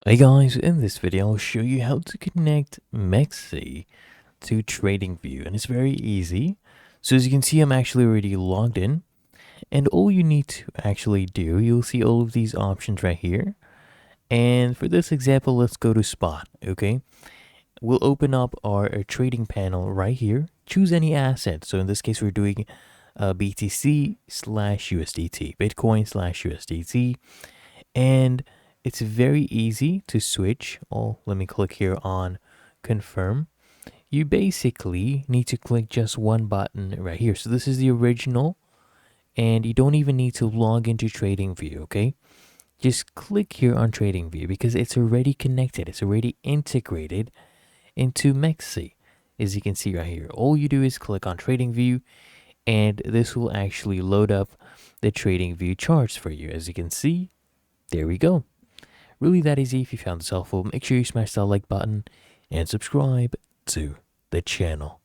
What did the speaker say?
Hey guys, in this video I'll show you how to connect MEXC to TradingView, and it's very easy. So as you can see, I'm actually already logged in, and all you need to actually do, you'll see all of these options right here. And for this example, let's go to spot. Okay, we'll open up our trading panel right here, choose any asset. So in this case we're doing BTC slash USDT, Bitcoin slash USDT, and it's very easy to switch. Oh, let me click here on confirm. You basically need to click just one button right here. So this is the original, and you don't even need to log into TradingView, okay? Just click here on TradingView because it's already connected. It's already integrated into MEXC. As you can see right here, all you do is click on TradingView, and this will actually load up the TradingView charts for you. As you can see, there we go. Really that easy. If you found this helpful, make sure you smash that like button and subscribe to the channel.